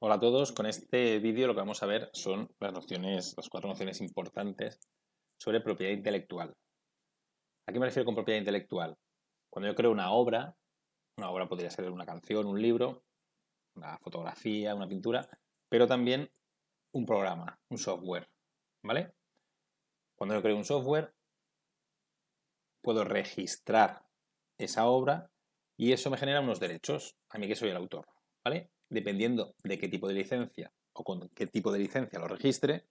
Hola a todos, con este vídeo lo que vamos a ver son las cuatro nociones importantes sobre propiedad intelectual. ¿A qué me refiero con propiedad intelectual? Cuando yo creo una obra podría ser una canción, un libro, una fotografía, una pintura, pero también un programa, un software, ¿vale? Cuando yo creo un software, puedo registrar esa obra y eso me genera unos derechos, a mí que soy el autor, ¿vale? Dependiendo de qué tipo de licencia o con qué tipo de licencia lo registre,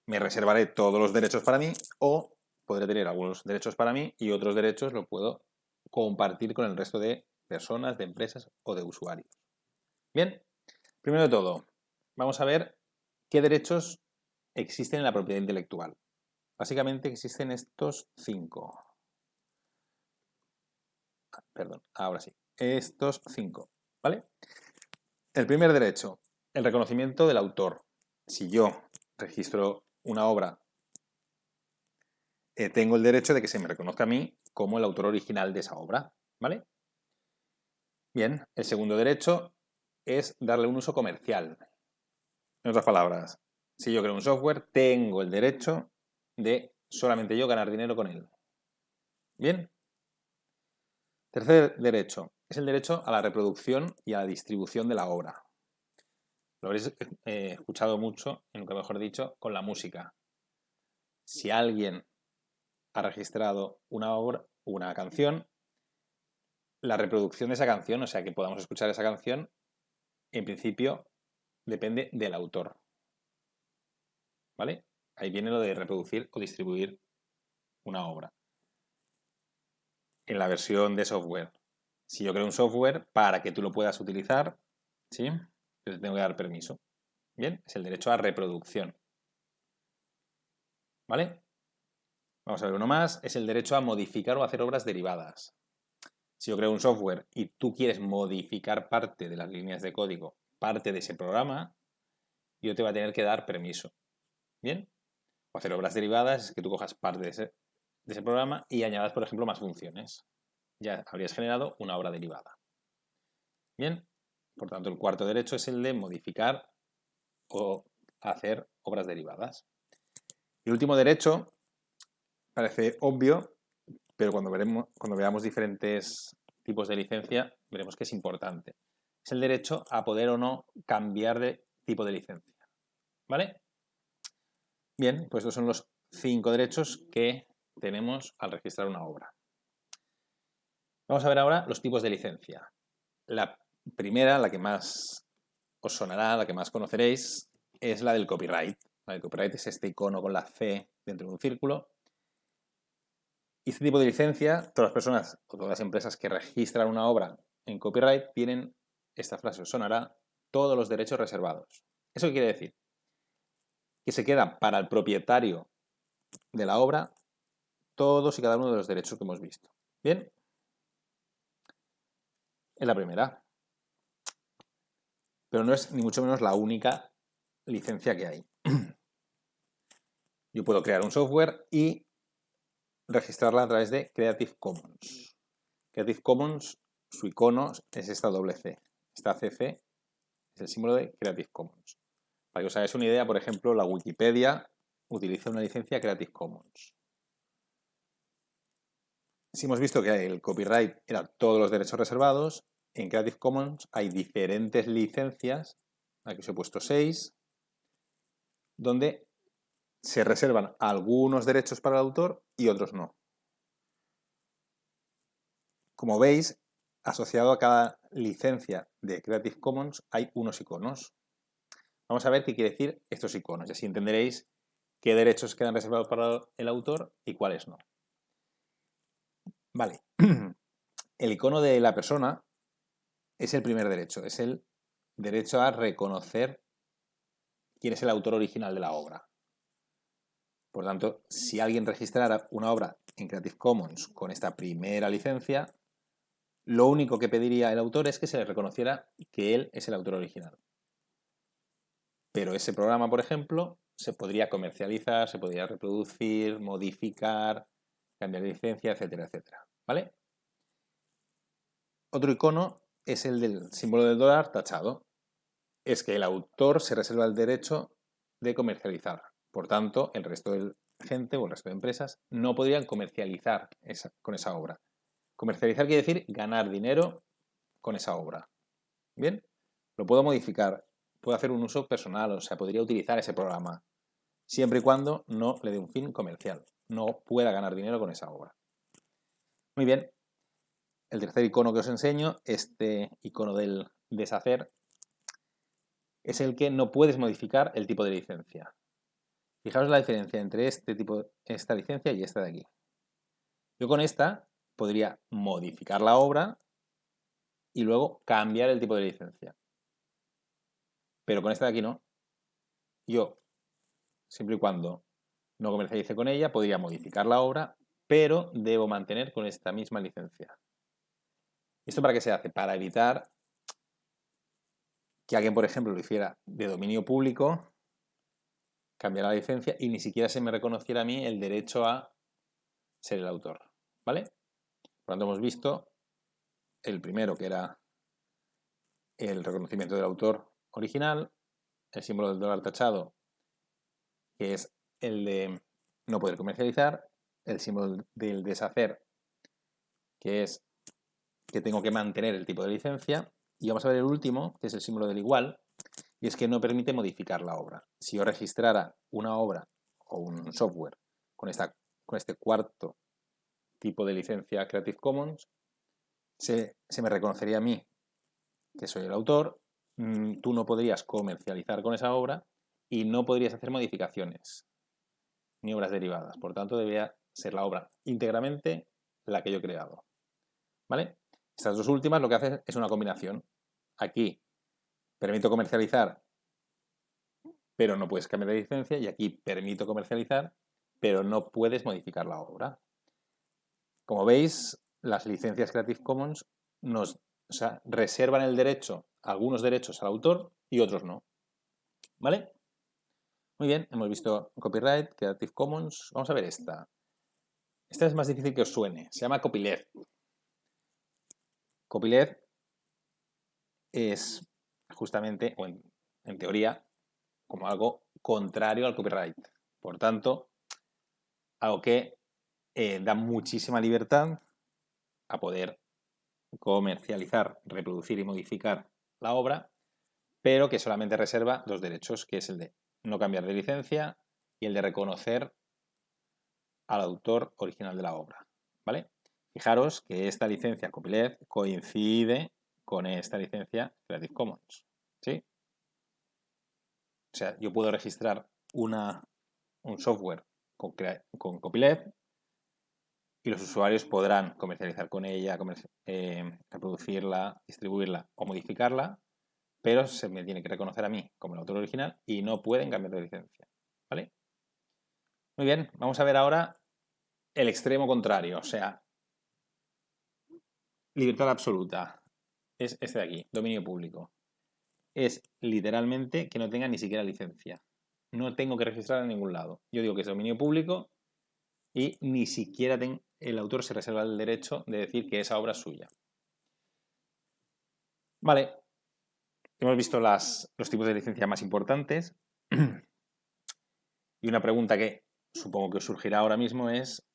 me reservaré todos los derechos para mí o podré tener algunos derechos para mí y otros derechos los puedo compartir con el resto de personas, de empresas o de usuarios. Bien, primero de todo, vamos a ver qué derechos existen en la propiedad intelectual. Básicamente existen estos cinco. Perdón, ahora sí. Estos cinco, ¿vale? El primer derecho, el reconocimiento del autor. Si yo registro una obra, tengo el derecho de que se me reconozca a mí como el autor original de esa obra, ¿vale? Bien, el segundo derecho es darle un uso comercial. En otras palabras, si yo creo un software, tengo el derecho de solamente yo ganar dinero con él. Bien. Tercer derecho es el derecho a la reproducción y a la distribución de la obra. Lo habréis escuchado mucho, nunca mejor dicho, con la música. Si alguien ha registrado una obra, una canción, la reproducción de esa canción, o sea, que podamos escuchar esa canción, en principio depende del autor, ¿vale? Ahí viene lo de reproducir o distribuir una obra. En la versión de software, si yo creo un software, para que tú lo puedas utilizar, ¿sí? Yo te tengo que dar permiso. Bien, es el derecho a reproducción, ¿vale? Vamos a ver uno más, es el derecho a modificar o hacer obras derivadas. Si yo creo un software y tú quieres modificar parte de las líneas de código, parte de ese programa, yo te voy a tener que dar permiso. ¿Bien? O hacer obras derivadas es que tú cojas parte de ese programa y añadas, por ejemplo, más funciones. Ya habrías generado una obra derivada. Bien, por tanto, el cuarto derecho es el de modificar o hacer obras derivadas. El último derecho parece obvio, pero cuando veamos diferentes tipos de licencia, veremos que es importante. Es el derecho a poder o no cambiar de tipo de licencia. ¿Vale? Bien, pues estos son los 5 derechos que tenemos al registrar una obra. Vamos a ver ahora los tipos de licencia. La primera, la que más os sonará, la que más conoceréis, es la del copyright. La del copyright es este icono con la C dentro de un círculo. Y este tipo de licencia, todas las personas o todas las empresas que registran una obra en copyright tienen, esta frase os sonará, todos los derechos reservados. ¿Eso qué quiere decir? Que se queda para el propietario de la obra todos y cada uno de los derechos que hemos visto. Bien, es la primera. Pero no es ni mucho menos la única licencia que hay. Yo puedo crear un software y registrarla a través de Creative Commons. Creative Commons, su icono es esta doble C. Esta CC es el símbolo de Creative Commons. Para que os hagáis una idea, por ejemplo, la Wikipedia utiliza una licencia Creative Commons. Si hemos visto que el copyright era todos los derechos reservados, en Creative Commons hay diferentes licencias, aquí os he puesto 6, donde se reservan algunos derechos para el autor y otros no. Como veis, asociado a cada licencia de Creative Commons hay unos iconos. Vamos a ver qué quiere decir estos iconos y así entenderéis qué derechos quedan reservados para el autor y cuáles no. Vale, el icono de la persona es el primer derecho, es el derecho a reconocer quién es el autor original de la obra. Por tanto, si alguien registrara una obra en Creative Commons con esta primera licencia, lo único que pediría el autor es que se le reconociera que él es el autor original. Pero ese programa, por ejemplo, se podría comercializar, se podría reproducir, modificar, cambiar de licencia, etcétera, etcétera. ¿Vale? Otro icono es el del símbolo del dólar tachado. es que el autor se reserva el derecho de comercializar. Por tanto, el resto de gente o el resto de empresas no podrían comercializar con esa obra. Comercializar quiere decir ganar dinero con esa obra. Bien, lo puedo modificar, puedo hacer un uso personal, o sea, podría utilizar ese programa, siempre y cuando no le dé un fin comercial, no pueda ganar dinero con esa obra. Muy bien, el tercer icono que os enseño, este icono del deshacer, es el que no puedes modificar el tipo de licencia. Fijaos la diferencia entre esta licencia y esta de aquí. Yo con esta podría modificar la obra y luego cambiar el tipo de licencia. Pero con esta de aquí no. Yo, siempre y cuando no comercialice con ella, podría modificar la obra, pero debo mantener con esta misma licencia. ¿Esto para qué se hace? Para evitar que alguien, por ejemplo, lo hiciera de dominio público, cambiara la licencia y ni siquiera se me reconociera a mí el derecho a ser el autor. ¿Vale? Por lo tanto, hemos visto el primero, que era el reconocimiento del autor original, el símbolo del dólar tachado, que es el de no poder comercializar, el símbolo del deshacer, que es que tengo que mantener el tipo de licencia, y vamos a ver el último, que es el símbolo del igual, y es que no permite modificar la obra. Si yo registrara una obra o un software con este cuarto tipo de licencia Creative Commons, se me reconocería a mí que soy el autor, tú no podrías comercializar con esa obra y no podrías hacer modificaciones ni obras derivadas. Por tanto, debería ser la obra íntegramente la que yo he creado. ¿Vale? Estas dos últimas lo que hacen es una combinación. Aquí permito comercializar, pero no puedes cambiar de licencia, y aquí permito comercializar, pero no puedes modificar la obra. Como veis, las licencias Creative Commons reservan el derecho, algunos derechos al autor y otros no. ¿Vale? Muy bien, hemos visto copyright, Creative Commons. Vamos a ver esta. Esta es más difícil que os suene. Se llama copyleft. Copyleft es justamente, o en teoría, como algo contrario al copyright. Por tanto, algo que da muchísima libertad a poder comercializar, reproducir y modificar la obra, pero que solamente reserva dos derechos, que es el de no cambiar de licencia y el de reconocer al autor original de la obra. ¿Vale? Fijaros que esta licencia copyleft coincide con esta licencia Creative Commons. ¿Sí? O sea, yo puedo registrar un software con copyleft y los usuarios podrán comercializar con ella, reproducirla, distribuirla o modificarla, pero se me tiene que reconocer a mí como el autor original y no pueden cambiar de licencia. ¿Vale? Muy bien, vamos a ver ahora el extremo contrario, o sea, libertad absoluta. Es este de aquí, dominio público. Es literalmente que no tenga ni siquiera licencia. No tengo que registrar en ningún lado. Yo digo que es dominio público y ni siquiera el autor se reserva el derecho de decir que esa obra es suya. Vale, hemos visto los tipos de licencia más importantes. Y una pregunta que supongo que os surgirá ahora mismo es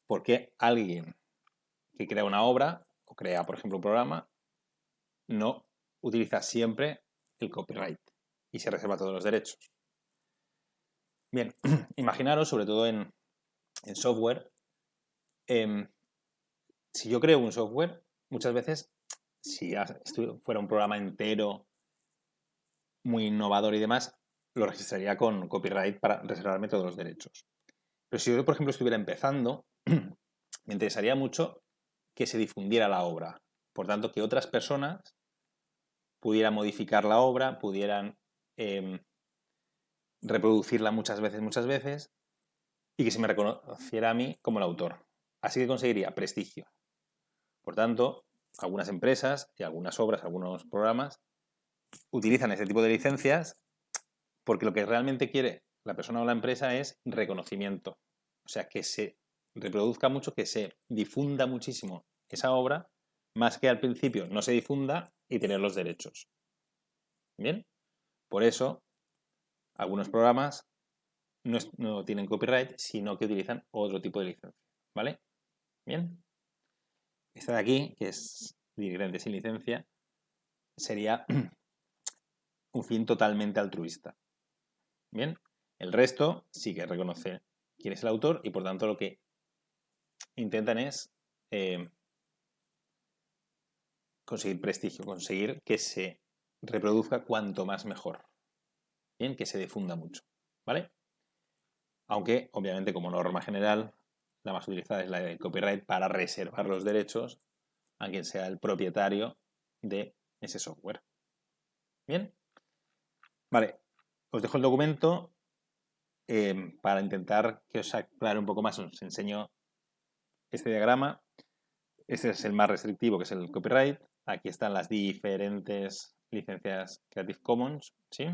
¿por qué alguien que crea una obra o crea, por ejemplo, un programa no utiliza siempre el copyright y se reserva todos los derechos? Bien, imaginaros, sobre todo en software, si yo creo un software, muchas veces, si fuera un programa entero, muy innovador y demás, lo registraría con copyright para reservarme todos los derechos. Pero si yo, por ejemplo, estuviera empezando, me interesaría mucho que se difundiera la obra. Por tanto, que otras personas pudieran modificar la obra, pudieran reproducirla muchas veces, y que se me reconociera a mí como el autor. Así que conseguiría prestigio. Por tanto, algunas empresas y algunas obras, algunos programas, utilizan este tipo de licencias porque lo que realmente quiere la persona o la empresa es reconocimiento. O sea, que se reproduzca mucho, que se difunda muchísimo esa obra, más que al principio no se difunda y tener los derechos. ¿Bien? Por eso, algunos programas no tienen copyright, sino que utilizan otro tipo de licencia. ¿Vale? Bien. Esta de aquí, que es directamente sin licencia, sería un fin totalmente altruista. Bien. El resto sí que reconoce quién es el autor y por tanto lo que intentan es conseguir prestigio, conseguir que se reproduzca cuanto más mejor. Bien, que se difunda mucho. ¿Vale? Aunque, obviamente, como norma general, la más utilizada es la de copyright para reservar los derechos a quien sea el propietario de ese software. Bien. Vale, os dejo el documento para intentar que os aclare un poco más. Os enseño este diagrama. Este es el más restrictivo, que es el copyright. Aquí están las diferentes licencias Creative Commons, ¿sí?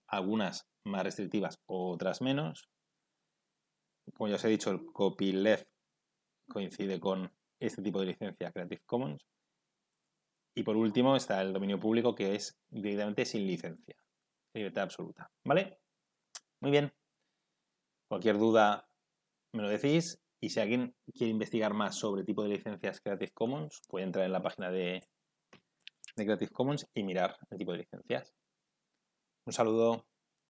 Algunas más restrictivas, otras menos. Como ya os he dicho, el copyleft coincide con este tipo de licencia Creative Commons. Y por último está el dominio público, que es directamente sin licencia. Libertad absoluta. ¿Vale? Muy bien. Cualquier duda me lo decís. Y si alguien quiere investigar más sobre tipo de licencias Creative Commons, puede entrar en la página de Creative Commons y mirar el tipo de licencias. Un saludo.